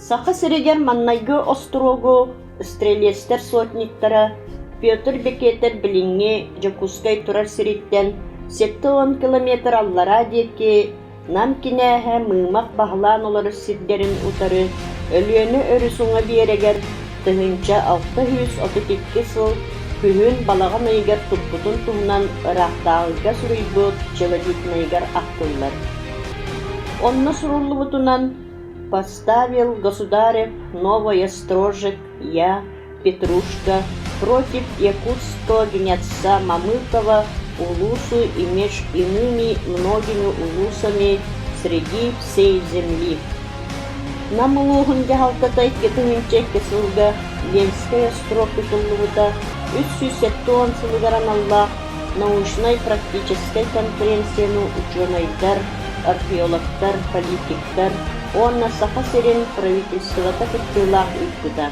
Саха сирегер Маннайгы острогу стрелестер сотниктара Петр Бекетер билинге Жакускай турар сириттен 7-10 километр аллара диетке нам кинәһә мыймак баһлан олары сиддерин утары өлүөнү өрүсуңа биерегер тыһынча 632 сыл күһүн балаган ыйгар туппутун туһунан ырахтаагыга суруйбут челодитнайгар ахтыллар. Онно суруллубутунан поставил государев Новая Строжек, я, Петрушка, против якутского гнеца Мамыкова улусу и меж иными многими улусами среди всей земли. Нам улуғынды халтатай кетіңінче кесілгі Ленская строк тұтылуыда 370 сылыгаран Аллах научной практической конференцияны ученыйдар, археологтар, политиктар, онна саха серин правительствота кыттылақ үккіда.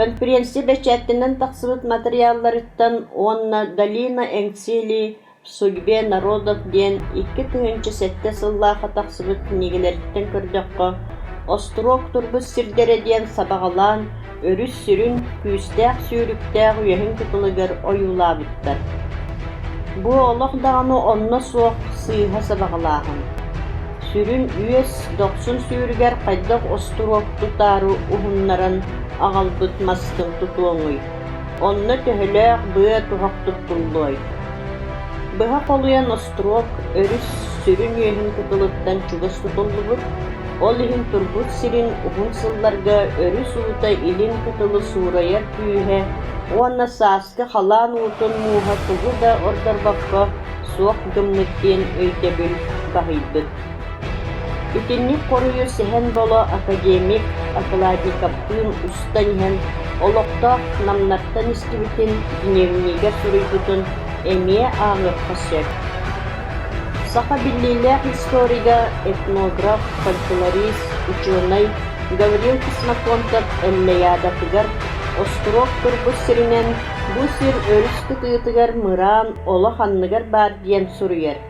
Конференция бәчәттінен тақсыбыт материалларыттан онна Долина Энгцили в судьбе народов ден 2007 сыллаға тақсыбыт негелеріттен көрдіққа острог турбы сирдері ден сабағалан өріс сүрін күйістәқ сүйріктәқ үйәхін күтілігер ойулабыттар. Бұ олық дағаны онна соқ сыйға сабағалағын. Сүрін үйес 90 сүйрігер қайдақ острог тұтару ұғынларын ағалбыт мастың тұтуыңый. Онны төхіләқ бұя тұғақ тұттылдой. Бұға қолуян острог өріс сүрін үйәхін күтіліктен чугас тұтылдыбыт, ол ихин турбут сирин уғын сылларга өріс уыта илин күтілі сураяр күйіге, онна саасқы қалан уытын муға тұғы да ордарбаққа соқ гымныттен өйтебіл бағыйбыт. Үтіннік қорыйы сәхен болы академик Аклади Каптын ұстанйын олықтақ намнаттан істібітін дүневінеге сұрыйбытын әме ағыр қасер. Саха биллилях историга, этнограф, фольклорист, ученый Гаврил Кисмаконтов әлләядатыгар острог турбу сиринен бу сир өріс кытыытыгар мыран олы ханныгар бар диен суруер.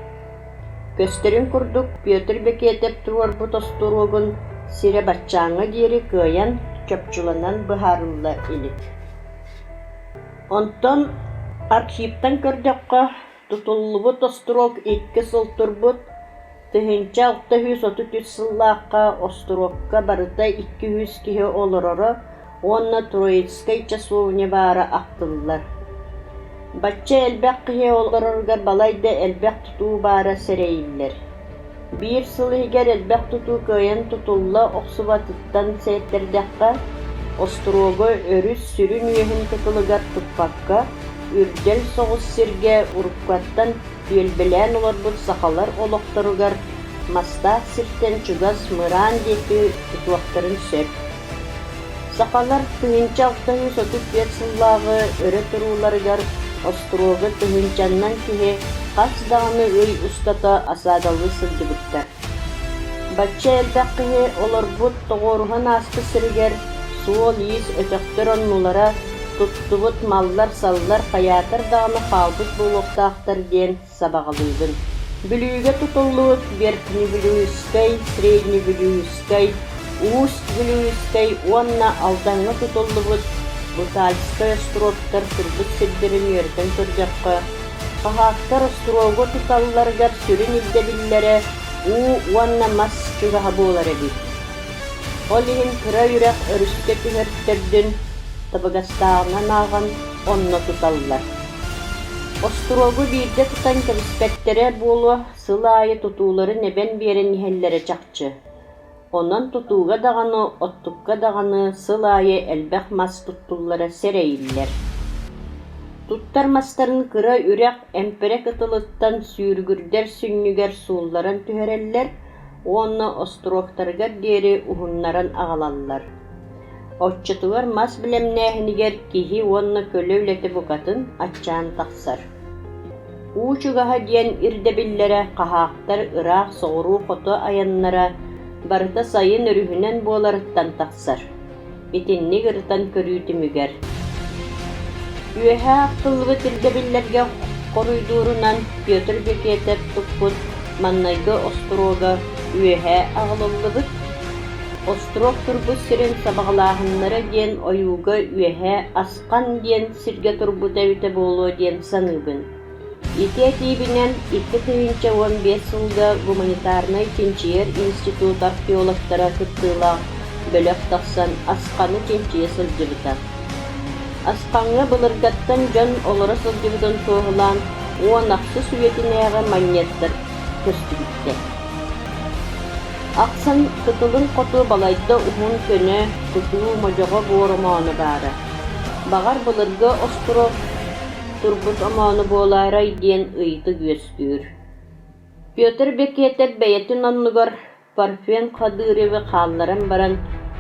Көстерін күрдік Петр Бекетеп туар бұт острогын сире батчаңы дері кыян чөпчуланан бұхарылла илик. Онтон архивтан көрдіққа Tutullubu osturok 2 сыл турбут, тыһынча 633 сыллааққа острогка барыта 200 киһи олорора, онна Троицкай часовне бара ақтыллар. Батча элбәк киһи олороргар балайда элбәк тутуу бара серейиллер. Bir сыл игер элбәк тутуу кыйын тутулла оксубатыттан сәйтердәкка, острого өрүс сүрүн үйәһин тутулугар туппакка, үрдел соғыс сирге уруккаттан түйелбелән олар бұл сақалар олықтыругар маста сиртен чугас мыран деті тұтуақтарын сөп. Сақалар түйінча 635 сыллағы өрі тұруларыгар острогы түйінчаннан күйе қас дағаны өй ұстата асадалы сылды бұттар. Батча әлбәк күйе олар бұт тоғырған асты сіргер суол ес өтіқтір оннулара Туттубут маллар саллар хаятыр дағаны қалбыт болуқтақтар ден сабағалыйдын. Бүлүйге тұтылуыт верхний бүлүйіскай, средний бүлүйіскай, уст бүлүйіскай, онна алдаңы тұтылуыт Бутальскай острогтар тұрбыт сілдерін өртін тұрдаққа. Қағақтар острогы тұталларғар сүрін илдебіллері онна мас чугаға болар әді. Олиhin кыра үрәк өріске түхәрттердін табыгастағынан ағын онны тұталылар. Острогу бирде тұтан кәбіспәттері болу сылы айы тұтулары небен берін хәллері чақчы. Онын тұтуға дағаны, оттыққа дағаны сылы айы әлбәқ мас тұттулары серейілер. Туттар мастарын кыра үрәк әмпірі кытылыттан сүйіргірдер сүннігер суылларын түхәреллер, онны острогтарғар дері ұғынларын ағалалар. Отчетуар мас білемнәхінігер кихи онны көлөвлеті бұқатын атчаан тақсар. Учугаға диен ирдебиллері қағақтар ырақ соғыру қото аяннара барыта сайын өрүхінен боларыттан тақсар. Бетінні ғыртан көрүйті мүгер. Үйәхә ақтылғы ирдебиллерге қоруйдуырынан Петр Бекетеп тұппут Маннайгы острога үйәхә ағылылығы Остров турбут сирен сабагалаахыннара диэн ойууга үөһэ асқан диэн сиргэ турбута үтэ буолуо диэн саныыбын. Ити этиибинэн 2015 сылга гуманитарный Тинчиер институт археологтара кыттыылаах бөлөк тахсан асқаны Тинчие сылдьыбыта. Асқаңга былыргаттан дьон олора сылдьыбытын туоһулаан уонахсы суетинээҕэ манньеттар көстүбүттэ. Аксан кытылын хоту балайда уһун көнө кутуу можого буоромоону баара. Багар былырга остров турбут омоону буолаарай диэн ыйты күөстүүр. Пётр Бекетев бэйэтин оннугар Парфен Кадыровы хаалларан баран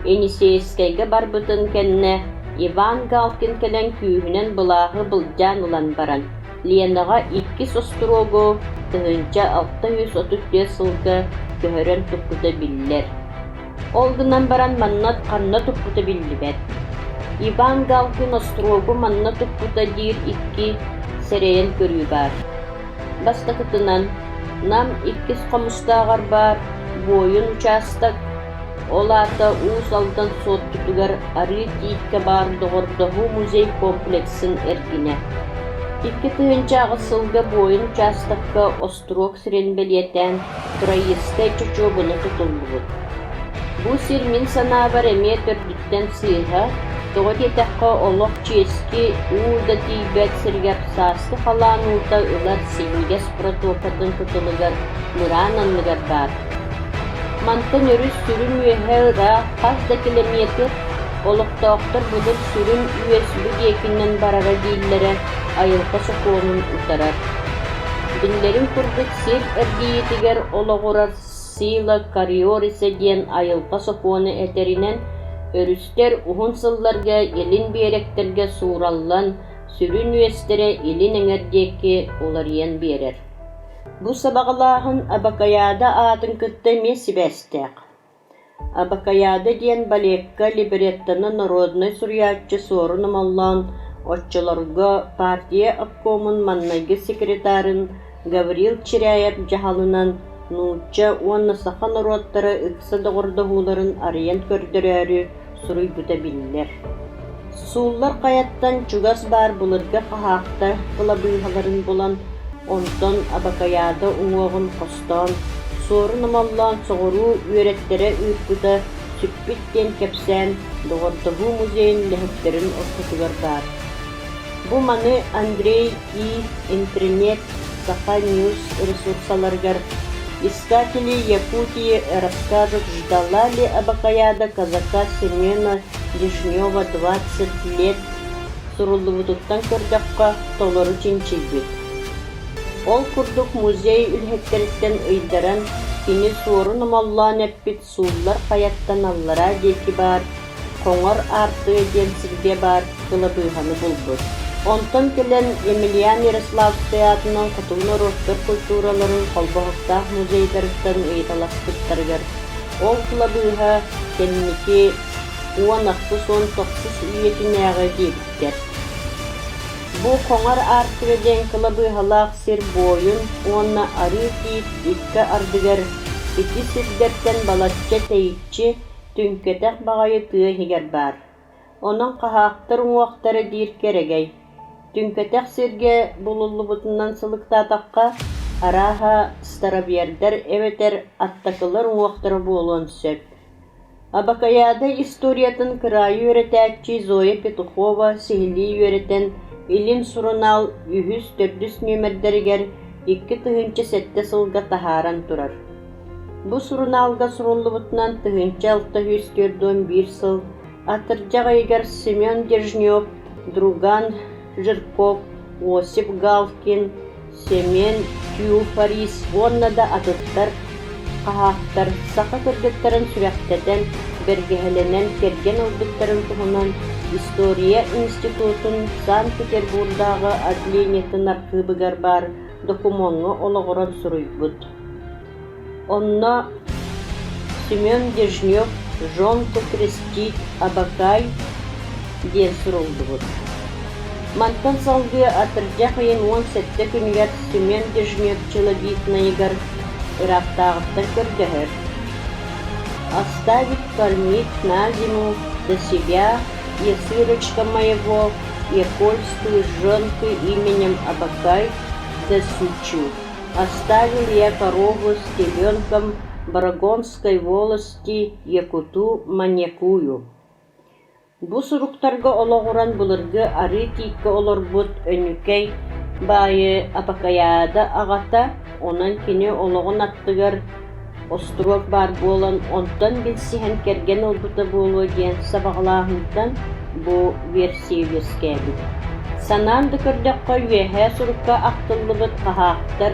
Енисейскайга барбытын кэнне Иван Галкин келен күүһүнэн былааһы былдьаан улан баран. Ленаға 2 острогу тыһынча 634 сылга көһөрөн туппута биллер. Олгунан баран маннат канна туппута биллибет. Иван Галкин острогу манна туппута диир 2 серейен көрүү бар. Бастакытынан нам 2 комустаагар бар бойун участок. Оларда уус алдан сот тутугар ары тиикке бар догордогу музей комплексин эркине. 2000 сылга бойын участокка острог сиренбелиетен проезстэй чочобуну тутулбут. Бу сирмин санаабар эме төрдүттен сыыха, тоготетакка олох чески ууда тийбет сиргеп саасты халаануута ылар сиңгес протопатын тутулугар мыраананныгар бар. Мантан өрүс сүрүн үөһэ ыра 5 километр олуктооктор будур сүрүн үөсүбү диэкиннен барара дииллере айылка сокуонун утарар. Биллерин курдук сир эрдиитигер ологурар сила кариорисе диэн айылка сокуону этеринен өрүстер ухун сылларга элин биэректерге суураллан сүрүн үөстере элин эҥердиэкки уларыйан биэрер. Бу сабагалаахын Абакаяда аатын кытта месибэстээк. Абакаяда диэн балекка либереттаны народной сурьяатчы суорун амаллаан отчолорго партия обкомун маннайгы секретарын Гаврил Чиряев жахалынан нууча уонна саха народтары ыкса догордоһууларын арыйан көрдөрөөрү суруйбута биллер. Сууллар каяттан чугас бар булырга хаһаакта кылабыыһаларын булан онтон Абакаяда уҥуоҕун хостон суорун амаллаан соҕуруу үөреттере ыырпыта сүппүттен кэпсээн догордоһуу музейин лэһэттерин ортотугар бар. Бу маны Андрей И. Интернет Саха Ньюс ресурсаларгар искатели Якутии расскажут, ждала ли Абакаяда казака Семена Дежнева 20 лет суруллубутуттан көрдөхқа толору чинчилбит. Ол курдук музей үлһектериттен ыйдаран кини суорун амаллаан эппит сууллар хайаттан аллара диэки бар, коңор арты диэн сирге бар кылабыыһаны булбут. Онтон келен Емельян Ярославский атынан кутугна ростор культураларын колбоһуктаах музейдерттен ыйталаспыттарыгар. Ол кылабыыһа кенники уанахты сон тохсус үйетинээҕэ диэбиттер. Бу коңор артыга диэн кылабыыһалаах сир бойун уонна ары тиип икка ардыгар 2 сирдерттен балачча тэйиччи түнкэтэх баҕайы тыаһигэр бар. Онон хаһаактар уҥуохтары диир керегэй. Түнкэтэх сирге булуллубутунан сылыктаатахха арааһа старобиэрдэр эбэтэр аттакылар уҥуохтары буолуон сөп. Абакаяда историятын кырайы үөретээччи Зоя Петухова сихилии үөретен Илин сурунал 104 нөмердеригер 2 сылга тахааран турар. Бу суруналга суруллубутунан 641 сыл атырдьаҕайгар Семен Дежнев, Друган Жирков, Осип Галкин, Семен Тюфарис оннада атыттар, хаһаактар, саха кыргыттарын сүрэхтэтэн бэргэһэлэнэн керген олдуктарын туһунан История институтун Санкт-Петербургдагы отделениятын архивыгар бар документны ологорон суруйбут. Онно Семен Дежнев жонку крестит Абакай диэн сурулдубут. Мантан салгы атырдьах айын 17 күнгер Семен Дежнев человек наигар ырактаагыттар көрдөһөр. оставить кормить на зиму до себя и сырочка моего, и польскую жонку именем Абакай да сучу. Оставил я корову с теленком Барагонской волости Якуту маньякую. Бу суруктарга ологуран булыргы ары тикке олорбут өнүкей байы Абакаяда агата, онан кини ологун аттыгар остров бар болан онтан билсиһэн керген олбута болуо диэн сабагалаахынтан бу версиялескээбит. Санаан дыкырдакка үөһэ сурукка актыллыбыт каһаактар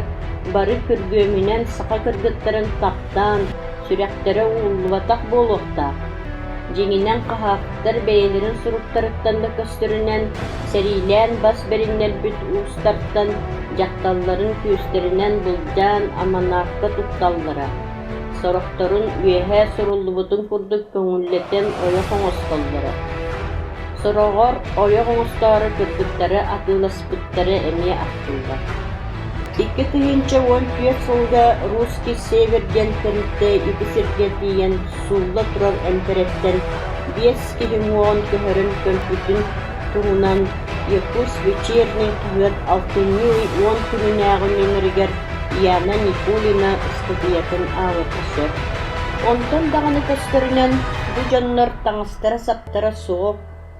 бары күргөмүнэн сака кыргыттарын таптаан сүрэхтэрэ ууллубатах буолуохтаах. Жеңинен каһаактар бэйэлэрин суруктарыттан да көстөрүнэн сэрилээн бас бериннэрбит уустартан дьахталларын күүстэринэн булдьаан аманаакка тутталлара. Сорохторун үөһэ суруллубутун курдук көҥүллэтэн ойох оҥостоллара. Сорогор ойох оҥостоору кыргыттары атыыласпыттары эмиэ аттыллар. 2010 сылга русский север диэн кырытты ибисирге тиийэн суулла турар эмпереттен 5 киһиҥуоҕун көһөрөн көлпүтүн туһунан Якус вечерний кыһыат 6-10 күнүнээҕи миҥиригэр Яна Никулина студиятын аалатышыр. Онтон даҕаны көстөрүнэн бу дьоннор таҥастара саптара суох,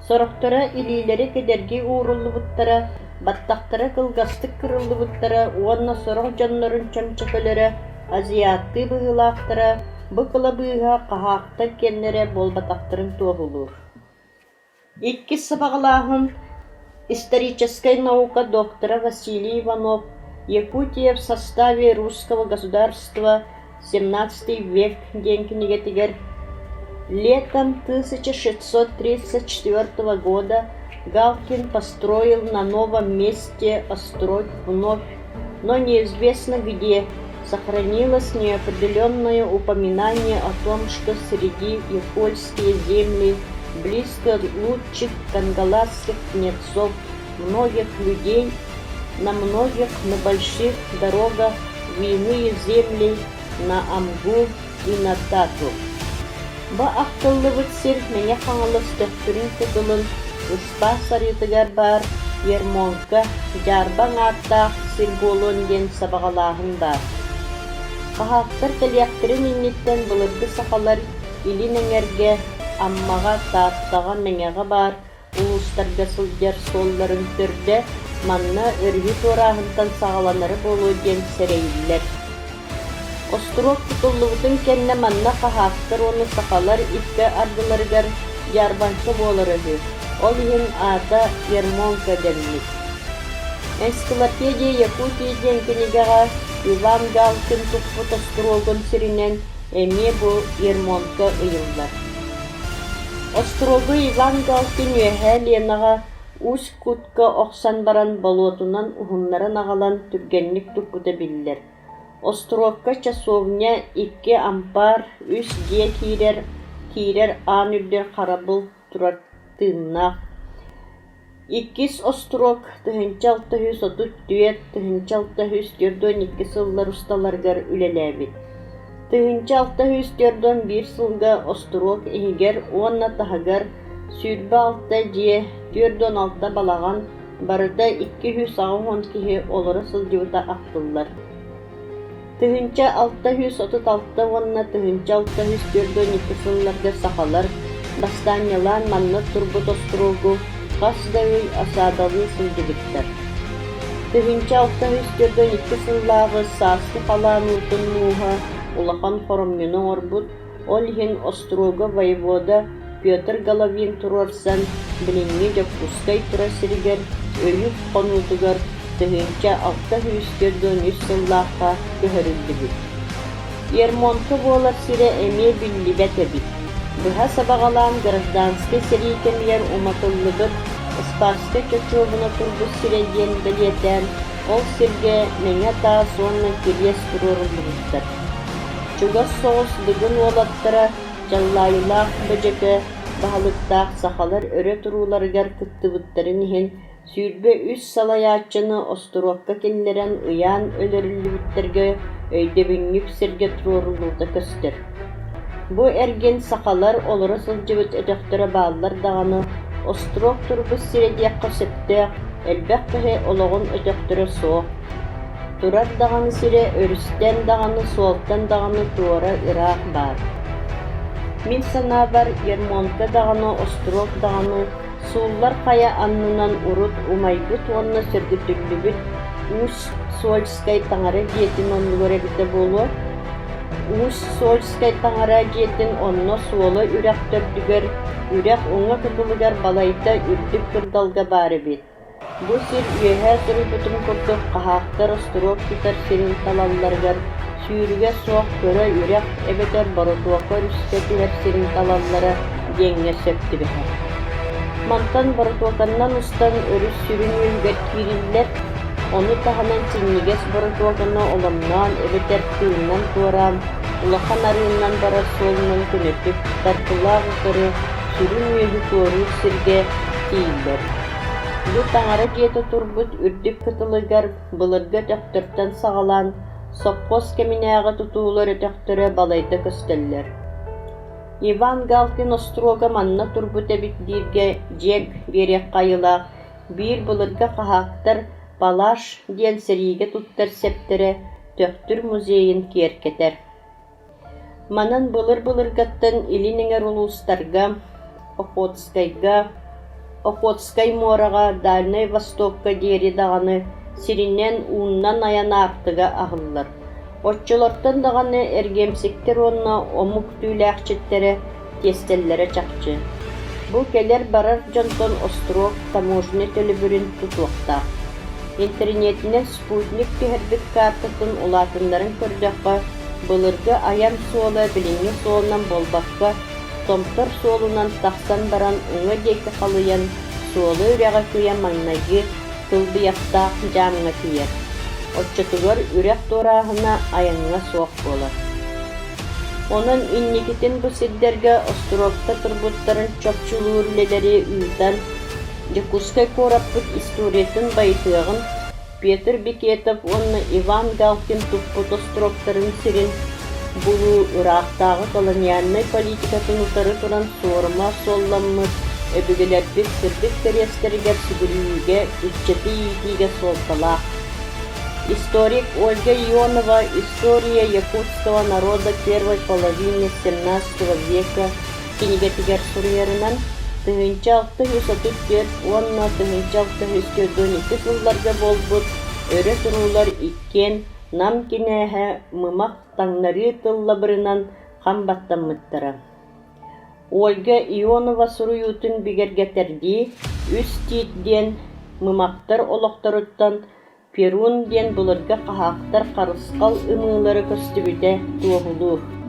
сорохтора илиилэри кэдэрги ууруллубуттара, баттахтара кылгастык кырыллыбыттара, уонна сорох дьоннорун чамчакөлөрө, азиатты быһыылаахтара, бу кыла быыһа каһаактар кэннере болбатахтарын туоһулуур. Икки сабагалаахын исторической наука доктора Василий Иванов Якутия в составе русского государства 17 век ден книгетигер. Летом 1634 года Галкин построил на новом месте острог вновь, но неизвестно где. Сохранилось неопределенное упоминание о том, что среди якутские земли близко лучших кангаласских князцов, многих людей, на многих, на больших дорогах в иные земли, на Амгу и на Тату. Ба актыллыбыт сир мене хаңылыс төттүрүн кутулун ыспа сарытыгар бар Ермонка жарбаң аттаах сир болуун ден сабагалаахын бар. Каһаактар телиэхтирин инниттен былыргы сахалар илин эҥерге аммага тааттага меҥеҕэ бар улустарга сылдьар суолларын төрдө манна өргү туораахынтан саҕаланары болуу диэн сэрэйиллэр. Остров тутуллубутун кэннэ манна каһаактар уону сахалар икке ардыларыгар ярбанчы буоларыгы. Ол иһин аата Ермонка денник. Энциклопедия Якутии диэн книгаҕа Иван Галкин туппут островун сиринэн эмиэ бу Ермонка ыйыллар. Острогу Иван Галкин үөһэ Ленаға Усть-Кутка охсан баран болотунан уһуннарын аҕалан түргэнник туппута биллэр. Островка часовня 2 ампар 3 дие киирер аан үрдер харабыл турар тыыннаах. Иккис острог 1634 1642 сыллар усталаргар үлэлээбит. 1641 сылга острог иһигер уонна таһыгар сүүрбэ алта дие 4-6 балаган барыда 210 киһи олоро сылдьыбыта актыллар. 1636 уонна 1642 сылларга сахалар бастааннялаан манна турбут острогу хас да үй асаадалыы сылдьыбыттар. 1642 сыллаагы сааскы халаануутун нууһа улахан хороммюну орбут, ол иһин острога воевода Петр Головин турарсан билинни жокпускай тура сиригер өйүп конуутугар 1643 сыллаахха көһөрүлдүбүт. Ермонка буолар сире эмиэ биллибэтэбит. Быһа сабагалаан гражданский сирийкемиер уматыллыбыт Спасска чочуобуна турбут сире диэн билиэтэн ол сирге меҥэ таа суонна кириэс туруоруллубуттар. Чугас соҕус быгын уолаттара жаллайылаах бэдьэкэ баһалыктаах сахалар өрө турууларыгар кыттыбыттарын иһин сүүрбэ үс салайааччыны островка киллэрэн ыяан өлөрүллүбүттерге өйдөбүннүк сиргэ туруорулуута көстөр. Bu ergen sakalar oluru sılcıbıt ödöktörü bağlılar dağını Ostrog turbus sirediyakka septe elbekkehe oloğun ödöktörü soğuk. Turar dağını sire örüsten dağını soğuktan dağını tuğra ırak var. Min sanabar Yermonka dağını Ostrog dağını suullar kaya annınan urut umaygut onna sürgütüllübüt Ус Сольскай таңара диетин оннугар эбите болу. Ус Сольскай таңара диетин онно суолы үрек төрдүгөр, үрек оңа кытылыгар балайта үрдүк кырдалга бары бит. Бу сир үйэһэ сыры бүтүн курдук кахаактар остурок тутар сирин талалларгар, сүүрүгэ соох көрө үрек эбетер боротуокка үскө түгер сирин талаллара деңге сөптү бихэ. Мантан боротуоканнан устан өрүс сүрүн үйгөр кириллер, onu tahanan çinniges borotogana olamnan ebeter kıyından tuaran ulakan arığından bara solunun könötüp tartılağı kırı sürün üyeli tuarı sirge tiyiller. Bu tangara diyete turbut ürdük kıtılıgar bılırga töktörtten sağalan sopkos keminağı tutuğular ötöktörü balayda kösteller. Ivan Galkin Ostroga manna turbut ebit dirge jek berek kayıla bir bılırga kahaktar Palaş diyen serige tuttar septere töktür muzeyin kierketer. Manan bılır gattan ilininger ulustarga, Okhotskay moraga, Dalnay Vostokka deri dağını sirinnen uunnan ayana artıga ahıllar. Otçulardan dağını ergemsiktir onna omuk tüylakçettere testellere çakçı. Bu keler barar janton Ostrog tamojne tölübürün tutuqta. İnternetine Sputnik tüherbit kartısın ulatınların kırdakka, bılırgı ayam soğula bilingi soğunan bolbakka, tomtar soğulunan taqsan baran uңa deki kalıyan soğulu üreğe küyen magnagi, kılbıyakta camına küyer. Otçatıgar ürek dorağına ayağına soğuk bolar. Onun innikitin bu sidderge Ostrogta turbutların çokçuluğu ürleleri ülden, Yakuskay korappıt istoriyetin baytığın Peter Biketov onu Ivan Galkin tupput Ostrogların sirin bulu Irak'tağı kolonyanlı politikatın utarı turan sorma sollanmış öbügeler bir sırdık teresteri sügürüge ücçeti yiğitige soltala. Историк Ольга Ионова «История якутского народа первой половины XVII века» кинегетигер сурьерынан Тыгынчалты хүсатүттер, онна тыгынчалты хүскөрдөнүкі сылларга болбут, өрө турулар иккен, нам кинэхэ мымак таңнары тыллабырынан камбаттаммыттара. Ольга Ионова суруютун бигергетерди, үс тиитден мымактар олоқтаруттан Перун ден булырга кахактар карыскал ымылары көстүбүдө туохулуу.